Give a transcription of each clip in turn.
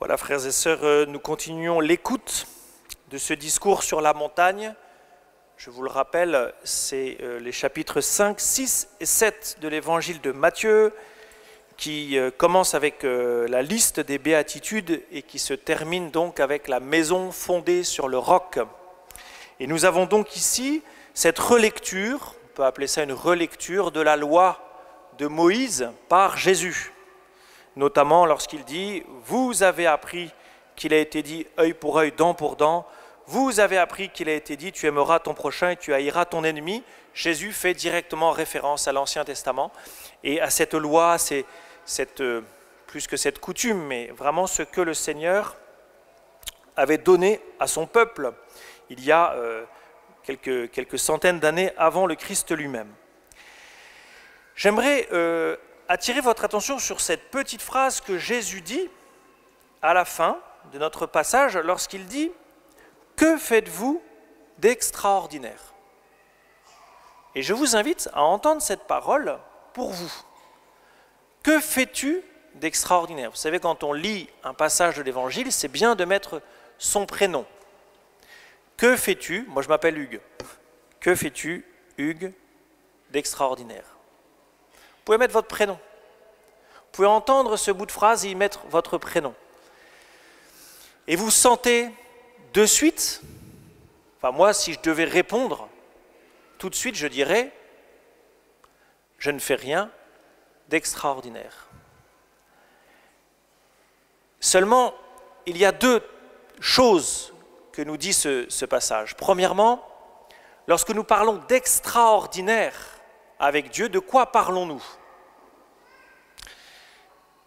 Voilà, frères et sœurs, nous continuons l'écoute de ce discours sur la montagne. Je vous le rappelle, c'est les chapitres 5, 6 et 7 de l'évangile de Matthieu qui commence avec la liste des béatitudes et qui se termine donc avec la maison fondée sur le roc. Et nous avons donc ici cette relecture, on peut appeler ça une relecture de la loi de Moïse par Jésus. Notamment lorsqu'il dit « Vous avez appris qu'il a été dit œil pour œil, dent pour dent. Vous avez appris qu'il a été dit tu aimeras ton prochain et tu haïras ton ennemi. » Jésus fait directement référence à l'Ancien Testament et à cette loi, c'est plus que cette coutume, mais vraiment ce que le Seigneur avait donné à son peuple il y a quelques centaines d'années avant le Christ lui-même. J'aimerais attirer votre attention sur cette petite phrase que Jésus dit à la fin de notre passage lorsqu'il dit « Que faites-vous d'extraordinaire » Et je vous invite à entendre cette parole pour vous. Que fais-tu d'extraordinaire? Vous savez, quand on lit un passage de l'Évangile, c'est bien de mettre son prénom. Que fais-tu? Moi, je m'appelle Hugues. Que fais-tu, Hugues, d'extraordinaire? Vous pouvez mettre votre prénom. Vous pouvez entendre ce bout de phrase et y mettre votre prénom. Et vous sentez de suite, enfin moi, si je devais répondre, tout de suite, je dirais, je ne fais rien d'extraordinaire. Seulement, il y a deux choses que nous dit ce passage. Premièrement, lorsque nous parlons d'extraordinaire avec Dieu, de quoi parlons-nous?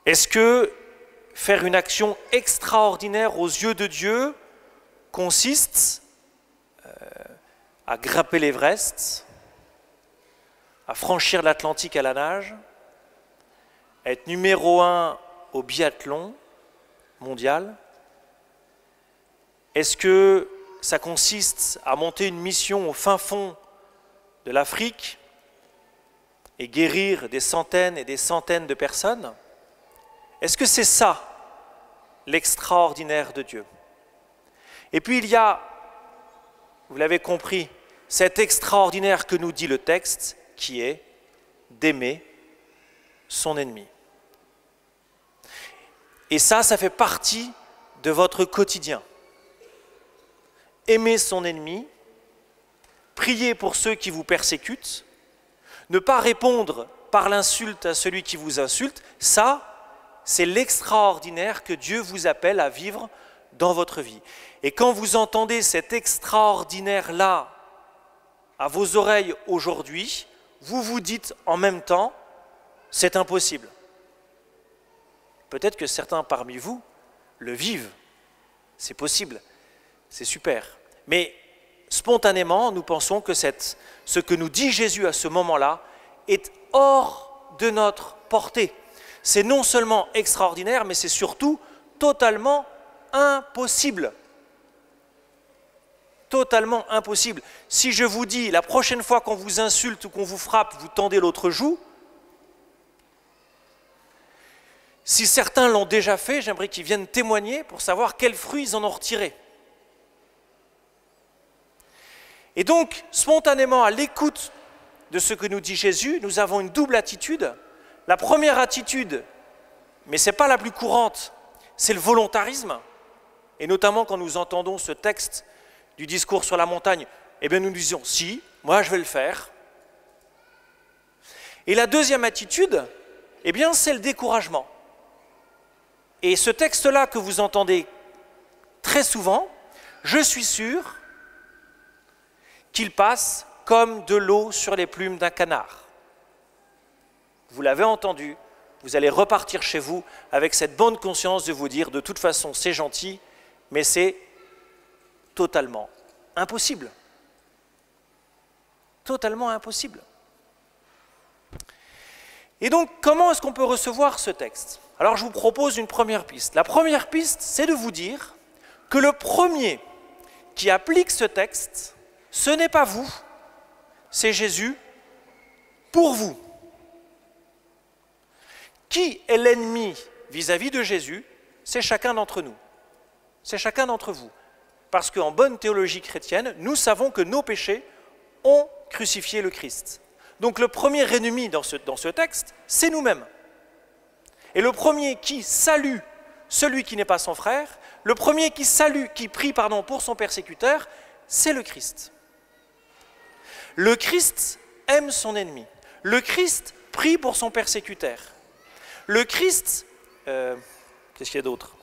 Est-ce que faire une action extraordinaire aux yeux de Dieu consiste à grimper l'Everest, à franchir l'Atlantique à la nage, à être numéro 1 au biathlon mondial? Est-ce que ça consiste à monter une mission au fin fond de l'Afrique et guérir des centaines et des centaines de personnes? Est-ce que c'est ça, l'extraordinaire de Dieu? Et puis il y a, vous l'avez compris, cet extraordinaire que nous dit le texte, qui est d'aimer son ennemi. Et ça fait partie de votre quotidien. Aimer son ennemi, prier pour ceux qui vous persécutent, ne pas répondre par l'insulte à celui qui vous insulte, ça, c'est l'extraordinaire que Dieu vous appelle à vivre dans votre vie. Et quand vous entendez cet extraordinaire-là à vos oreilles aujourd'hui, vous vous dites en même temps, c'est impossible. Peut-être que certains parmi vous le vivent, c'est possible, c'est super. Mais spontanément, nous pensons que ce que nous dit Jésus à ce moment-là est hors de notre portée. C'est non seulement extraordinaire, mais c'est surtout totalement impossible. Totalement impossible. Si je vous dis, la prochaine fois qu'on vous insulte ou qu'on vous frappe, vous tendez l'autre joue, si certains l'ont déjà fait, j'aimerais qu'ils viennent témoigner pour savoir quels fruits ils en ont retiré. Et donc, spontanément, à l'écoute de ce que nous dit Jésus, nous avons une double attitude. La première attitude, mais ce n'est pas la plus courante, c'est le volontarisme. Et notamment quand nous entendons ce texte du discours sur la montagne, eh bien nous disons, si, moi je vais le faire. Et la deuxième attitude, eh bien c'est le découragement. Et ce texte-là que vous entendez très souvent, je suis sûr qu'il passe comme de l'eau sur les plumes d'un canard. Vous l'avez entendu, vous allez repartir chez vous avec cette bonne conscience de vous dire, de toute façon c'est gentil, mais c'est totalement impossible. Totalement impossible. Et donc, comment est-ce qu'on peut recevoir ce texte? Alors, je vous propose une première piste. La première piste, c'est de vous dire que le premier qui applique ce texte, ce n'est pas vous, c'est Jésus pour vous. Qui est l'ennemi vis-à-vis de Jésus? c'est chacun d'entre nous. C'est chacun d'entre vous. Parce qu'en bonne théologie chrétienne, nous savons que nos péchés ont crucifié le Christ. Donc le premier ennemi dans ce texte, c'est nous-mêmes. Et le premier qui salue celui qui n'est pas son frère, le premier qui prie pour son persécuteur, c'est le Christ. Le Christ aime son ennemi. Le Christ prie pour son persécuteur. Le Christ, qu'est-ce qu'il y a d'autre?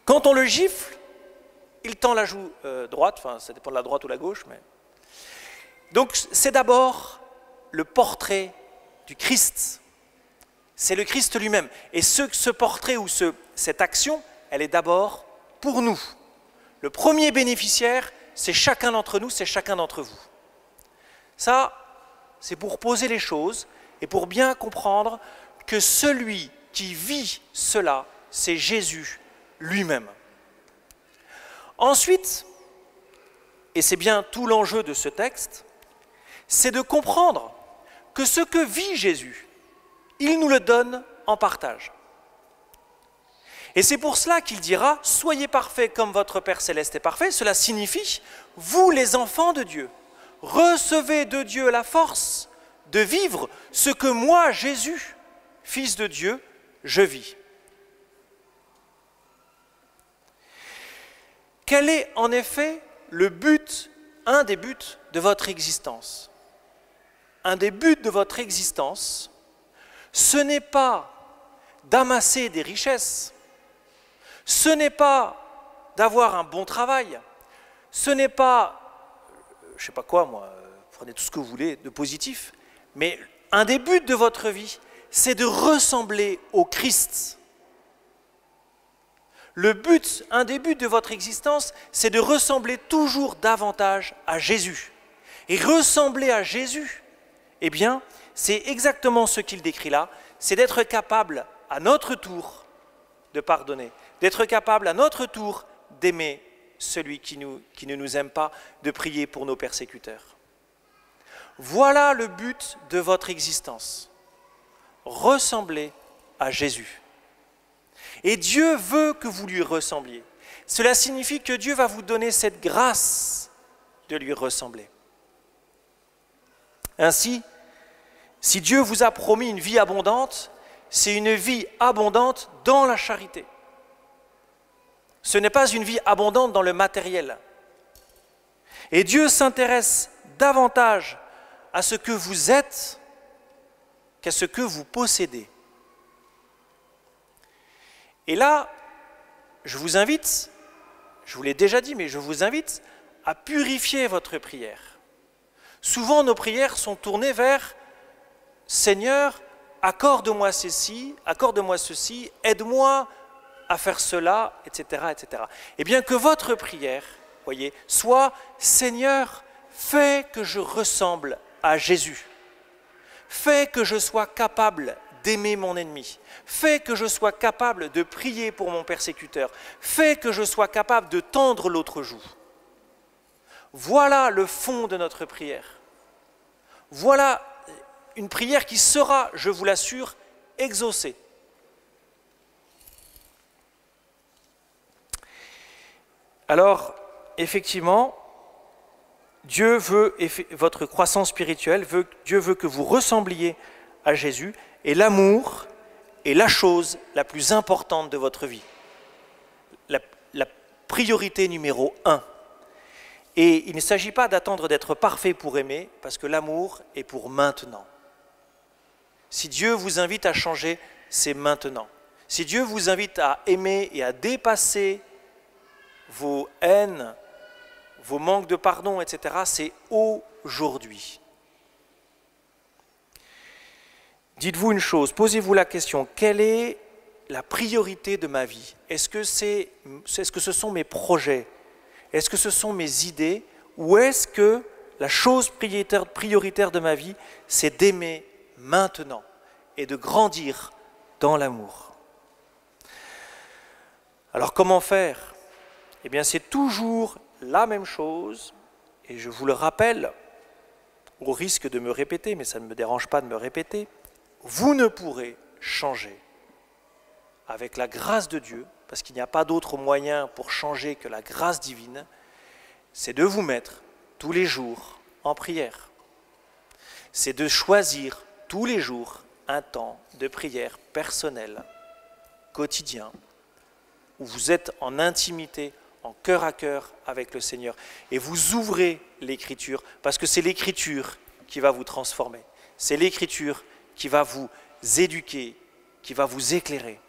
Quand on le gifle, il tend la joue droite, enfin ça dépend de la droite ou la gauche, mais... Donc c'est d'abord le portrait du Christ. C'est le Christ lui-même. Et ce portrait ou cette action, elle est d'abord pour nous. Le premier bénéficiaire, c'est chacun d'entre nous, c'est chacun d'entre vous. Ça, c'est pour poser les choses et pour bien comprendre que celui qui vit cela, c'est Jésus lui-même. Ensuite, et c'est bien tout l'enjeu de ce texte, c'est de comprendre que ce que vit Jésus, il nous le donne en partage. Et c'est pour cela qu'il dira « Soyez parfaits comme votre Père Céleste est parfait ». Cela signifie « Vous les enfants de Dieu, recevez de Dieu la force de vivre ce que moi, Jésus, Fils de Dieu, je vis ». Quel est en effet le but, un des buts de votre existence? Un des buts de votre existence, ce n'est pas d'amasser des richesses, ce n'est pas d'avoir un bon travail, ce n'est pas, je ne sais pas quoi moi, prenez tout ce que vous voulez de positif, mais un des buts de votre vie, c'est de ressembler au Christ. Un des buts de votre existence, c'est de ressembler toujours davantage à Jésus. Et ressembler à Jésus, eh bien, c'est exactement ce qu'il décrit là, c'est d'être capable à notre tour de pardonner, d'être capable à notre tour d'aimer celui qui ne nous aime pas, de prier pour nos persécuteurs. Voilà le but de votre existence, ressembler à Jésus. Et Dieu veut que vous lui ressembliez. Cela signifie que Dieu va vous donner cette grâce de lui ressembler. Ainsi, si Dieu vous a promis une vie abondante, c'est une vie abondante dans la charité. Ce n'est pas une vie abondante dans le matériel. Et Dieu s'intéresse davantage à ce que vous êtes qu'à ce que vous possédez. Et là, je vous invite, je vous l'ai déjà dit, mais je vous invite à purifier votre prière. Souvent, nos prières sont tournées vers « Seigneur, accorde-moi ceci, aide-moi à faire cela, etc. etc. » Eh bien, que votre prière, voyez, soit « Seigneur, fais que je ressemble à Jésus. Fais que je sois capable d'aimer mon ennemi. Fais que je sois capable de prier pour mon persécuteur. Fais que je sois capable de tendre l'autre joue. » Voilà le fond de notre prière. Voilà une prière qui sera, je vous l'assure, exaucée. Alors, effectivement, Dieu veut votre croissance spirituelle, Dieu veut que vous ressembliez à Jésus, et l'amour est la chose la plus importante de votre vie. La priorité numéro 1. Et il ne s'agit pas d'attendre d'être parfait pour aimer, parce que l'amour est pour maintenant. Si Dieu vous invite à changer, c'est maintenant. Si Dieu vous invite à aimer et à dépasser vos haines, vos manques de pardon, etc., c'est aujourd'hui. Dites-vous une chose, posez-vous la question, quelle est la priorité de ma vie? Est-ce que ce sont mes projets? Est-ce que ce sont mes idées? Ou est-ce que la chose prioritaire de ma vie, c'est d'aimer maintenant et de grandir dans l'amour? Alors comment faire? Eh bien c'est toujours la même chose, et je vous le rappelle, au risque de me répéter, mais ça ne me dérange pas de me répéter, vous ne pourrez changer avec la grâce de Dieu, parce qu'il n'y a pas d'autre moyen pour changer que la grâce divine, c'est de vous mettre tous les jours en prière. C'est de choisir tous les jours un temps de prière personnel, quotidien, où vous êtes en intimité, en cœur à cœur avec le Seigneur. Et vous ouvrez l'Écriture, parce que c'est l'Écriture qui va vous transformer. C'est l'Écriture qui va vous éduquer, qui va vous éclairer.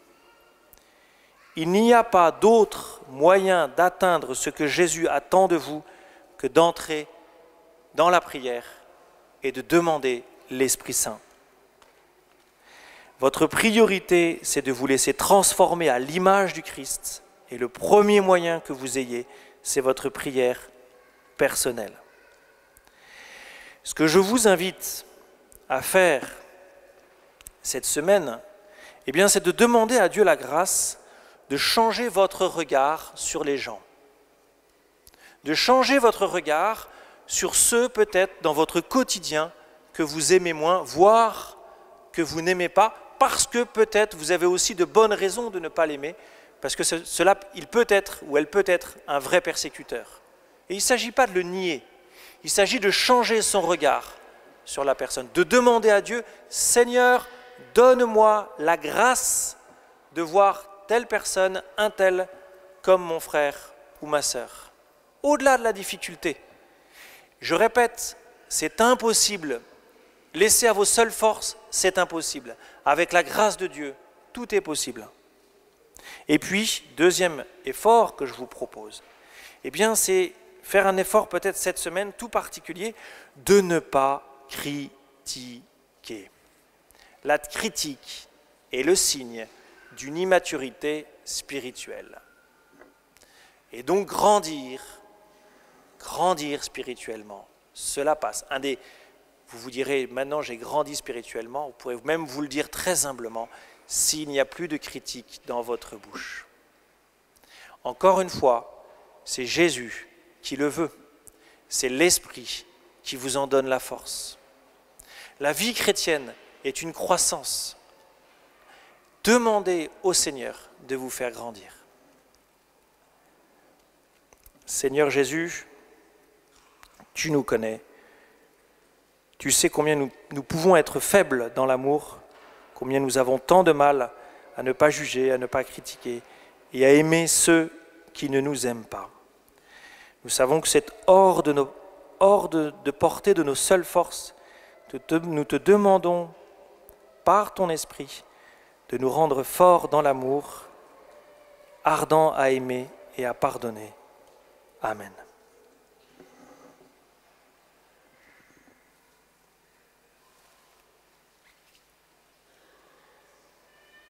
Il n'y a pas d'autre moyen d'atteindre ce que Jésus attend de vous que d'entrer dans la prière et de demander l'Esprit Saint. Votre priorité, c'est de vous laisser transformer à l'image du Christ. Et le premier moyen que vous ayez, c'est votre prière personnelle. Ce que je vous invite à faire cette semaine, eh bien, c'est de demander à Dieu la grâce de changer votre regard sur les gens. De changer votre regard sur ceux peut-être dans votre quotidien que vous aimez moins, voire que vous n'aimez pas, parce que peut-être vous avez aussi de bonnes raisons de ne pas l'aimer, parce que cela, il peut être ou elle peut être un vrai persécuteur. Et il ne s'agit pas de le nier, il s'agit de changer son regard sur la personne, de demander à Dieu, Seigneur, donne-moi la grâce de voir telle personne, un tel, comme mon frère ou ma sœur. Au-delà de la difficulté, je répète, c'est impossible. Laissez à vos seules forces, c'est impossible. Avec la grâce de Dieu, tout est possible. Et puis, deuxième effort que je vous propose, eh bien, c'est faire un effort peut-être cette semaine tout particulier de ne pas critiquer. La critique est le signe d'une immaturité spirituelle. Et donc grandir spirituellement, cela passe. Vous vous direz, maintenant j'ai grandi spirituellement, vous pourrez même vous le dire très humblement, s'il n'y a plus de critique dans votre bouche. Encore une fois, c'est Jésus qui le veut, c'est l'Esprit qui vous en donne la force. La vie chrétienne est une croissance. Demandez au Seigneur de vous faire grandir. Seigneur Jésus, tu nous connais. Tu sais combien nous pouvons être faibles dans l'amour, combien nous avons tant de mal à ne pas juger, à ne pas critiquer et à aimer ceux qui ne nous aiment pas. Nous savons que c'est hors de portée de nos seules forces. Nous te demandons, par ton esprit, de nous rendre forts dans l'amour, ardents à aimer et à pardonner. Amen.